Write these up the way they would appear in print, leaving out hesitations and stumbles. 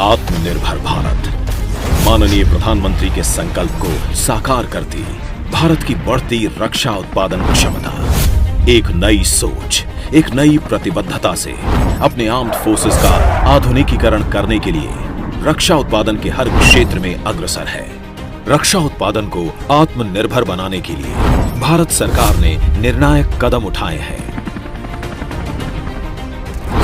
आत्मनिर्भर भारत माननीय प्रधानमंत्री के संकल्प को साकार करती भारत की बढ़ती रक्षा उत्पादन क्षमता एक नई सोच, एक नई प्रतिबद्धता से अपने आर्म्ड फोर्सेस का आधुनिकीकरण करने के लिए रक्षा उत्पादन के हर क्षेत्र में अग्रसर है। रक्षा उत्पादन को आत्मनिर्भर बनाने के लिए भारत सरकार ने निर्णायक कदम उठाए हैं।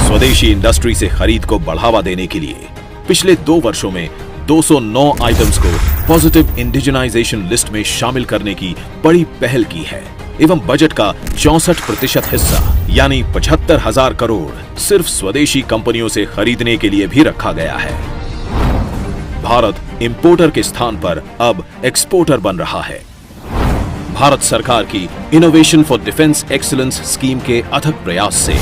स्वदेशी इंडस्ट्री से खरीद को बढ़ावा देने के लिए पिछले 2 वर्षों में 209 आइटम्स को पॉजिटिव इंडिजिनाइजेशन लिस्ट में शामिल करने की बड़ी पहल की है एवं बजट का 64% हिस्सा यानी 75,000 करोड़ सिर्फ स्वदेशी कंपनियों से खरीदने के लिए भी रखा गया है। भारत इंपोर्टर के स्थान पर अब एक्सपोर्टर बन रहा है। भारत सरकार की innovation for defence excellence scheme के अथक प्रयास से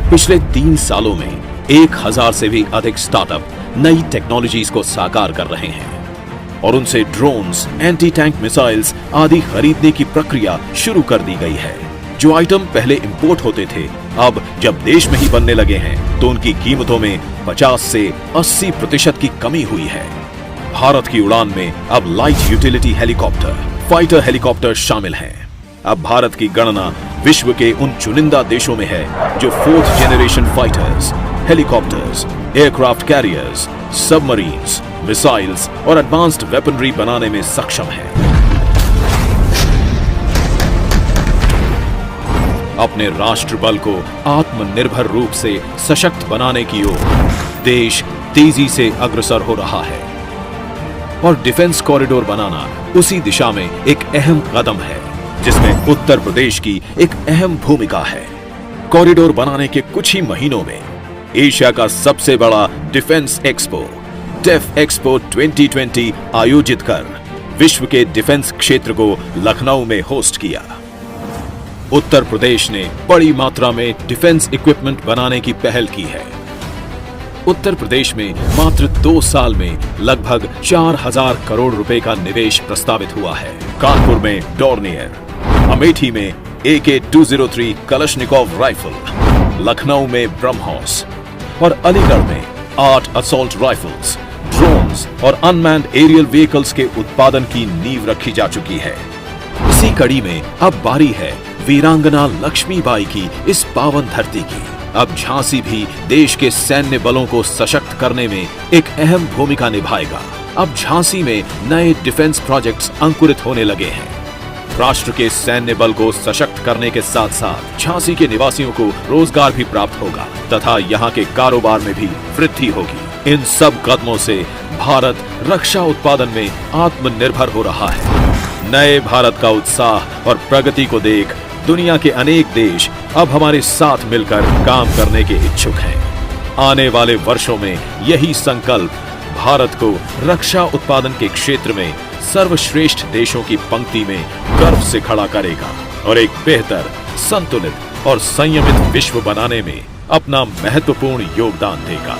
पिछले 3 सालों में 1000 से भी अधिक स्टार्टअप नई टेक्नोलॉजीज को साकार कर रहे हैं और उनसे ड्रोन्स, एंटी टैंक मिसाइल्स आदि खरीदने की प्रक्रिया शुरू कर दी गई है। जो आइटम पहले इंपोर्ट होते थे, अब जब देश में ही बनने लगे हैं तो उनकी कीमतों में 50 से 80% की कमी हुई है। भारत की उड़ान में अब light utility helicopter, fighter helicopter शामिल हैं। अब भारत की गणना विश्व के उन चुनिंदा देशों में है जो 4th generation fighters, helicopters, aircraft carriers, submarines, missiles और एडवांस्ड वेपनरी बनाने में सक्षम है। अपने राष्ट्र बल को आत्मनिर्भर रूप से सशक्त बनाने की ओर देश तेजी से अग्रसर हो रहा है और डिफेंस कॉरिडोर बनाना उसी दिशा में एक अहम कदम है, जिसमें उत्तर प्रदेश की एक अहम भूमिका है। कॉरिडोर बनाने के कुछ ही महीनों में एशिया का सबसे बड़ा डिफेंस एक्सपो डेफ एक्सपो 2020 आयोजित कर विश्व के डिफेंस क्षेत्र को लखनऊ में होस्ट किया। उत्तर प्रदेश ने बड़ी मात्रा में डिफेंस इक्विपमेंट बनाने की पहल की है। उत्तर प्रदेश में मात्र 2 साल में लगभग 4000 करोड़ रुपए का निवेश प्रस्तावित हुआ है। कानपुर में डॉर्नियर, अमेठी में AK-203 कलशनिकोव राइफल, लखनऊ में ब्रह्मोस और अलीगढ़ में 8 असॉल्ट राइफल्स, ड्रोन्स और अनमैन्ड एरियल व्हीकल्स के उत्पादन की नींव रखी जा चुकी है। इसी कड़ी में अब बारी है वीरांगना लक्ष्मीबाई की इस पावन धरती की। अब झांसी भी देश के सैन्य बलों को सशक्त करने में एक अहम भूमिका निभाएगा। अब झांसी में नए डिफेंस प्रोजेक्ट्स अंकुरित होने लगे हैं। राष्ट्र के सैन्य बल को सशक्त करने के साथ साथ झांसी के निवासियों को रोजगार भी प्राप्त होगा तथा यहाँ के कारोबार में भी वृद्धि होगी। इन सब कदमों से भारत रक्षा उत्पादन में आत्मनिर्भर हो रहा है। नए भारत का उत्साह और प्रगति को देख दुनिया के अनेक देश अब हमारे साथ मिलकर काम करने के इच्छुक हैं। आने वाले वर्षों में यही संकल्प भारत को रक्षा उत्पादन के क्षेत्र में सर्वश्रेष्ठ देशों की पंक्ति में गर्व से खड़ा करेगा और एक बेहतर, संतुलित और संयमित विश्व बनाने में अपना महत्वपूर्ण योगदान देगा।